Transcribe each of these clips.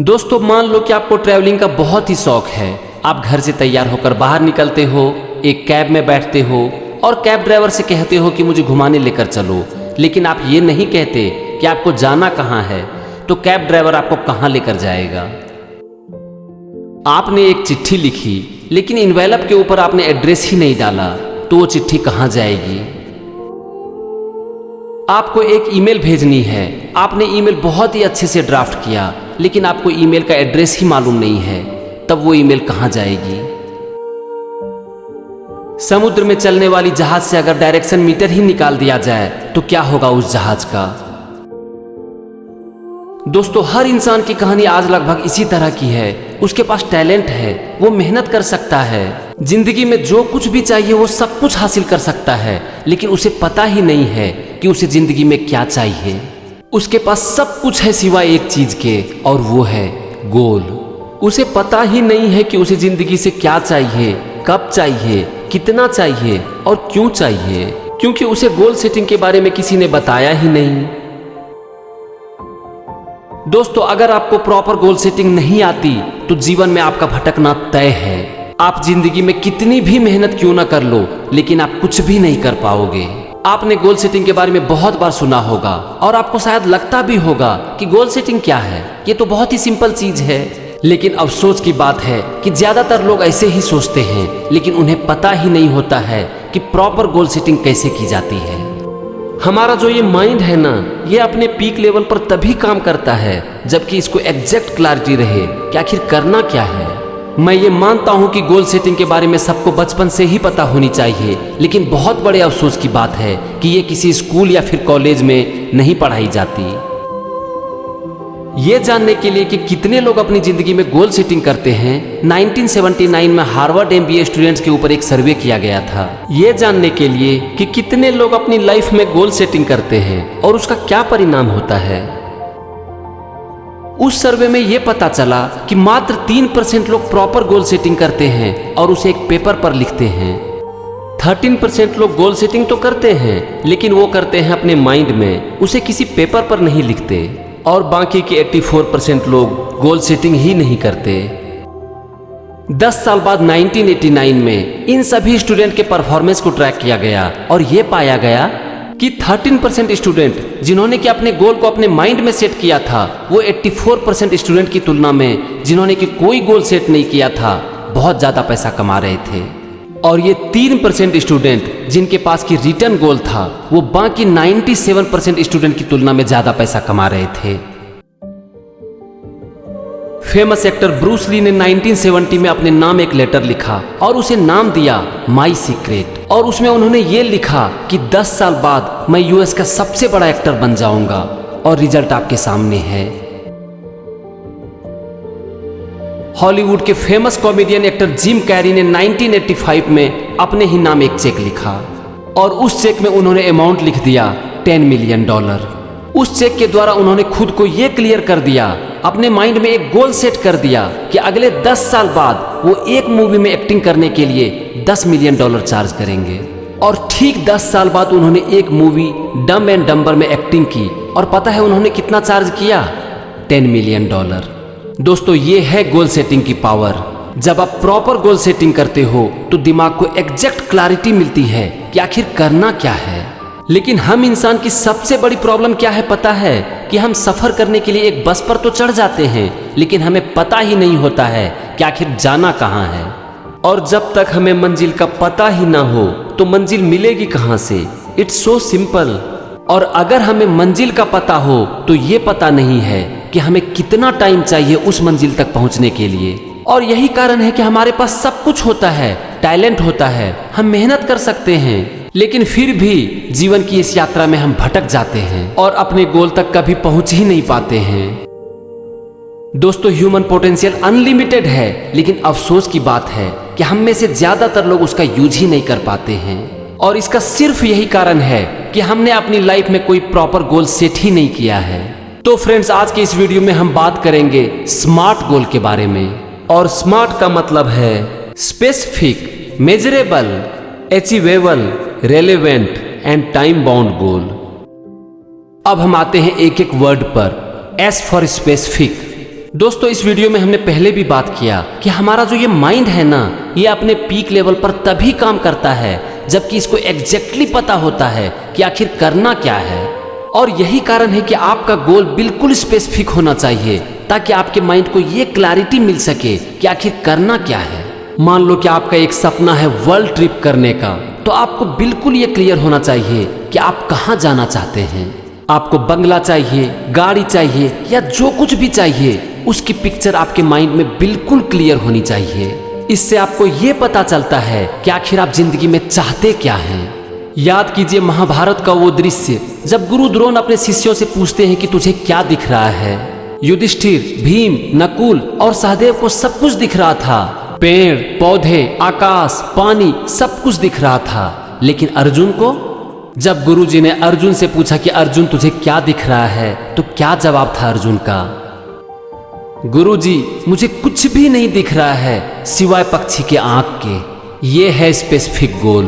दोस्तों मान लो कि आपको ट्रैवलिंग का बहुत ही शौक है। आप घर से तैयार होकर बाहर निकलते हो, एक कैब में बैठते हो और कैब ड्राइवर से कहते हो कि मुझे घुमाने लेकर चलो, लेकिन आप ये नहीं कहते कि आपको जाना कहाँ है, तो कैब ड्राइवर आपको कहाँ लेकर जाएगा। आपने एक चिट्ठी लिखी लेकिन इन्वेलप के ऊपर आपने एड्रेस ही नहीं डाला, तो वो चिट्ठी कहाँ जाएगी। आपको एक ईमेल भेजनी है, आपने ईमेल बहुत ही अच्छे से ड्राफ्ट किया लेकिन आपको ईमेल का एड्रेस ही मालूम नहीं है, तब वो ईमेल कहाँ जाएगी। समुद्र में चलने वाली जहाज से अगर डायरेक्शन मीटर ही निकाल दिया जाए तो क्या होगा उस जहाज का। दोस्तों हर इंसान की कहानी आज लगभग इसी तरह की है। उसके पास टैलेंट है, वो मेहनत कर सकता है, जिंदगी में जो कुछ भी चाहिए वो सब कुछ हासिल कर सकता है, लेकिन उसे पता ही नहीं है कि उसे जिंदगी में क्या चाहिए। उसके पास सब कुछ है सिवाय एक चीज के, और वो है गोल। उसे पता ही नहीं है कि उसे जिंदगी से क्या चाहिए, कब चाहिए, कितना चाहिए और क्यों चाहिए, क्योंकि उसे गोल सेटिंग के बारे में किसी ने बताया ही नहीं। दोस्तों अगर आपको प्रॉपर गोल सेटिंग नहीं आती तो जीवन में आपका भटकना तय है। आप जिंदगी में कितनी भी मेहनत क्यों ना कर लो, लेकिन आप कुछ भी नहीं कर पाओगे। आपने गोल सेटिंग के बारे में बहुत बार सुना होगा और आपको शायद लगता भी होगा कि गोल सेटिंग क्या है, ये तो बहुत ही सिंपल चीज है। लेकिन अफसोस की बात है कि ज्यादातर लोग ऐसे ही सोचते हैं, लेकिन उन्हें पता ही नहीं होता है कि प्रॉपर गोल सेटिंग कैसे की जाती है। हमारा जो ये माइंड है ना, ये अपने पीक लेवल पर तभी काम करता है जबकि इसको एग्जैक्ट क्लैरिटी रहे कि आखिर करना क्या है। मैं ये मानता हूं कि गोल सेटिंग के बारे में सबको बचपन से ही पता होनी चाहिए, लेकिन बहुत बड़े अफसोस की बात है कि ये किसी स्कूल या फिर कॉलेज में नहीं पढ़ाई जाती। ये जानने के लिए कि कितने लोग अपनी जिंदगी में गोल सेटिंग करते हैं, 1979 में हार्वर्ड MBA स्टूडेंट्स के ऊपर एक सर्वे किया गया था। ये जानने के लिए कि कितने लोग अपनी लाइफ में गोल सेटिंग करते हैं और उसका क्या परिणाम होता है। उस सर्वे में यह पता चला कि मात्र 3% लोग प्रॉपर गोल सेटिंग करते हैं और उसे एक पेपर पर लिखते हैं। 13% लोग गोल सेटिंग तो करते हैं, लेकिन वो करते हैं अपने माइंड में, उसे किसी पेपर पर नहीं लिखते। और बाकी के 84% लोग गोल सेटिंग ही नहीं करते। 10 साल बाद 1989 में इन सभी स्टूडेंट के परफॉर्मेंस को ट्रैक किया गया और यह पाया गया कि 13% स्टूडेंट जिन्होंने कि अपने गोल को अपने माइंड में सेट किया था, वो 84% स्टूडेंट की तुलना में जिन्होंने कि कोई गोल सेट नहीं किया था बहुत ज्यादा पैसा कमा रहे थे। और ये 3% स्टूडेंट जिनके पास की रिटर्न गोल था, वो बाकी 97% स्टूडेंट की तुलना में ज्यादा पैसा कमा रहे थे। फेमस एक्टर ब्रूस ली ने 1970 में अपने नाम एक लेटर लिखा और उसे नाम दिया माई सीक्रेट, और उसमें उन्होंने ये लिखा कि 10 साल बाद मैं US का सबसे बड़ा एक्टर बन जाऊंगा, और रिजल्ट आपके सामने है। हॉलीवुड के famous comedian actor Jim Carrey ने 1985 में अपने ही नाम एक चेक लिखा और उस चेक में उन्होंने अमाउंट लिख दिया $10 मिलियन। उस चेक के द्वारा उन्होंने खुद को यह क्लियर कर दिया, अपने माइंड में एक गोल सेट कर दिया कि अगले 10 साल बाद वो एक मूवी में एक्टिंग करने के लिए $10 मिलियन चार्ज करेंगे। और ठीक 10 साल बाद उन्होंने एक मूवी डम एंड डम्बर में एक्टिंग की, और पता है उन्होंने कितना चार्ज किया? $10 मिलियन। दोस्तों ये है गोल सेटिंग की पावर। जब आप प्रॉपर गोल सेटिंग करते हो तो दिमाग को एग्जैक्ट क्लैरिटी मिलती है कि आखिर करना क्या है। लेकिन हम इंसान की सबसे बड़ी प्रॉब्लम क्या है पता है? कि हम सफर करने के लिए एक बस पर तो चढ़ जाते हैं, लेकिन हमें पता ही नहीं होता है कि आखिर जाना कहाँ है। और जब तक हमें मंजिल का पता ही ना हो तो मंजिल मिलेगी कहाँ से? It's so simple. और अगर हमें मंजिल का पता हो तो ये पता नहीं है कि हमें कितना टाइम चाहिए उस मंजिल तक पहुंचने के लिए। और यही कारण है कि हमारे पास सब कुछ होता है, टैलेंट होता है, हम मेहनत कर सकते हैं, लेकिन फिर भी जीवन की इस यात्रा में हम भटक जाते हैं और अपने गोल तक कभी पहुंच ही नहीं पाते हैं। दोस्तों ह्यूमन पोटेंशियल अनलिमिटेड है, लेकिन अफसोस की बात है कि हम में से ज्यादातर लोग उसका यूज ही नहीं कर पाते हैं। और इसका सिर्फ यही कारण है कि हमने अपनी लाइफ में कोई प्रॉपर गोल सेट ही नहीं किया है। तो फ्रेंड्स आज के इस वीडियो में हम बात करेंगे स्मार्ट गोल के बारे में। और स्मार्ट का मतलब है specific, measurable, achievable, relevant and time bound goal. अब हम आते हैं एक एक वर्ड पर। एस फॉर स्पेसिफिक, दोस्तों इस वीडियो में हमने पहले भी बात किया कि हमारा जो ये माइंड है ना, ये अपने पीक लेवल पर तभी काम करता है जबकि इसको एग्जैक्टली पता होता है कि आखिर करना क्या है। और यही कारण है कि आपका गोल बिल्कुल स्पेसिफिक होना चाहिए ताकि आपके माइंड को ये क्लैरिटी मिल सके कि आखिर करना क्या है। मान लो कि आपका एक सपना है वर्ल्ड ट्रिप करने का, तो आपको बिल्कुल ये क्लियर होना चाहिए कि आप कहाँ जाना चाहते हैं। आपको बंगला चाहिए, गाड़ी चाहिए या जो कुछ भी चाहिए, उसकी पिक्चर आपके माइंड में बिल्कुल क्लियर होनी चाहिए। इससे आपको ये पता चलता है कि आखिर आप जिंदगी में चाहते क्या हैं। याद कीजिए महाभारत का वो दृश्य जब गुरु द्रोण अपने शिष्यों से पूछते हैं कि तुझे क्या दिख रहा है। युधिष्ठिर, भीम, नकुल और सहदेव को सब कुछ दिख रहा था। पेड़, पौधे, आकाश, पानी, सब कुछ दिख रहा था। लेकिन अर्जुन को, जब गुरुजी ने अर्जुन से पूछा कि अर्जुन तुझे क्या दिख रहा है, तो क्या जवाब था अर्जुन का? गुरुजी, मुझे कुछ भी नहीं दिख रहा है सिवाय पक्षी के आंख के। ये है स्पेसिफिक गोल।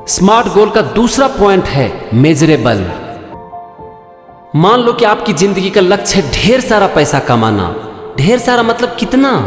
स्मार्ट गोल का दूसरा पॉइंट है मेजरेबल। मान लो कि आपकी जिंदगी का लक्ष्य है ढेर सारा पैसा कमाना। ढेर सारा मतलब कितना?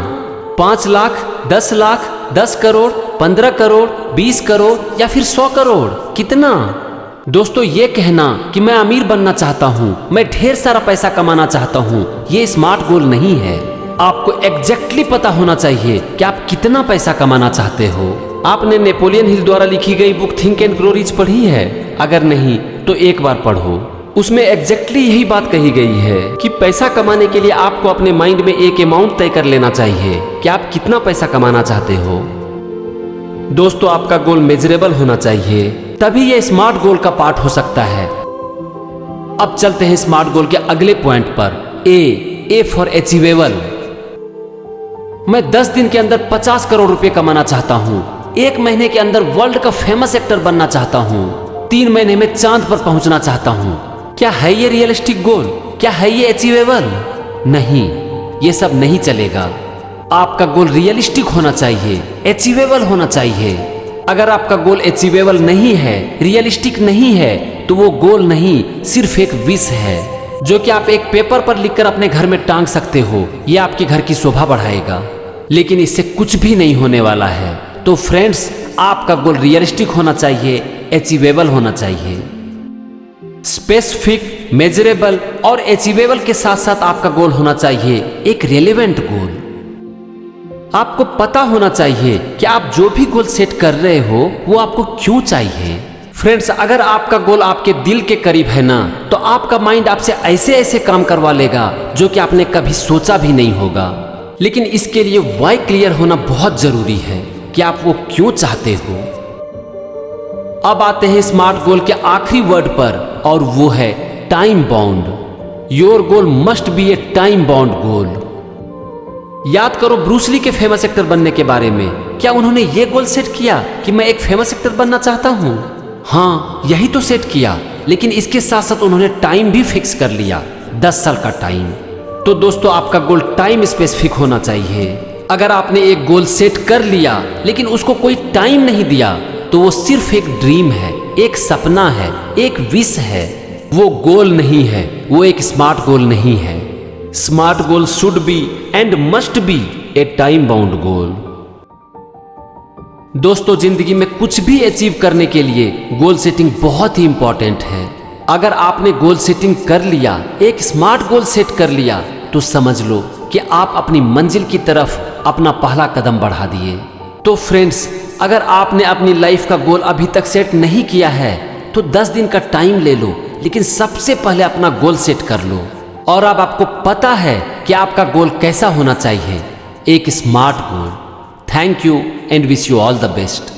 5 लाख, 10 लाख, 10 करोड़, 15 करोड़, 20 करोड़ या फिर 100 करोड़? कितना? दोस्तों ये कहना कि मैं अमीर बनना चाहता हूँ, मैं ढेर सारा पैसा कमाना चाहता हूँ, ये स्मार्ट गोल नहीं है। आपको एग्जैक्टली पता होना चाहिए कि आप कितना पैसा कमाना चाहते हो। आपने नेपोलियन हिल द्वारा लिखी गई book think and grow rich पढ़ी है? अगर नहीं तो एक बार पढ़ो। उसमें एग्जैक्टली यही बात कही गई है कि पैसा कमाने के लिए आपको अपने माइंड में एक अमाउंट तय कर लेना चाहिए कि आप कितना पैसा कमाना चाहते हो। दोस्तों आपका गोल मेजरेबल होना चाहिए, तभी यह स्मार्ट गोल का पार्ट हो सकता है। अब चलते हैं स्मार्ट गोल के अगले पॉइंट पर। A for achievable. मैं 10 दिन के अंदर 50 करोड़ रुपए कमाना चाहता हूं। 1 महीने के अंदर वर्ल्ड का फेमस एक्टर बनना चाहता हूं। 3 महीने में चांद पर पहुंचना चाहता हूं। क्या है ये रियलिस्टिक गोल? क्या है ये अचीवेबल? नहीं, ये सब नहीं चलेगा। आपका गोल रियलिस्टिक होना चाहिए, अचीवेबल होना चाहिए। अगर आपका गोल अचीवेबल नहीं है, रियलिस्टिक नहीं है, तो वो गोल नहीं, सिर्फ एक विश है जो कि आप एक पेपर पर लिखकर अपने घर में टांग सकते हो। ये आपके घर की शोभा बढ़ाएगा, लेकिन इससे कुछ भी नहीं होने वाला है। तो फ्रेंड्स, आपका गोल रियलिस्टिक होना चाहिए, अचीवेबल होना चाहिए। स्पेसिफिक, मेजरेबल और अचीवेबल के साथ साथ आपका गोल होना चाहिए एक रेलेवेंट गोल। आपको पता होना चाहिए कि आप जो भी गोल सेट कर रहे हो वो आपको क्यों चाहिए। फ्रेंड्स, अगर आपका गोल आपके दिल के करीब है ना, तो आपका माइंड आपसे ऐसे ऐसे काम करवा लेगा जो कि आपने कभी सोचा भी नहीं होगा। लेकिन इसके लिए वाई क्लियर होना बहुत जरूरी है कि आप वो क्यों चाहते हो। अब आते हैं स्मार्ट गोल के आखिरी वर्ड पर, और वो है time bound. Your goal must be a time bound goal. याद करो ब्रूस ली के फेमस एक्टर बनने के बारे में। क्या उन्होंने ये गोल सेट किया कि मैं एक फेमस एक्टर बनना चाहता हूँ? हाँ, यही तो सेट किया, लेकिन इसके साथ साथ उन्होंने टाइम भी फिक्स कर लिया, 10 साल का टाइम। तो दोस्तों आपका गोल टाइम स्पेसिफिक होना चाहिए। अगर आपने एक गोल सेट कर लिया लेकिन उसको कोई टाइम नहीं दिया, तो वो सिर्फ एक ड्रीम है, एक सपना है, एक विश है। वो गोल नहीं है, वो एक स्मार्ट गोल नहीं है। SMART goal should be and must be a time bound goal. दोस्तों जिंदगी में कुछ भी अचीव करने के लिए गोल सेटिंग बहुत ही इंपॉर्टेंट है। अगर आपने गोल सेटिंग कर लिया, एक स्मार्ट गोल सेट कर लिया, तो समझ लो कि आप अपनी मंजिल की तरफ अपना पहला कदम बढ़ा दिए। तो फ्रेंड्स, अगर आपने अपनी लाइफ का गोल अभी तक सेट नहीं किया है, तो 10 दिन का टाइम ले लो, लेकिन सबसे पहले अपना गोल सेट कर लो। और अब आपको पता है कि आपका गोल कैसा होना चाहिए, एक smart goal. Thank you and wish you all the best.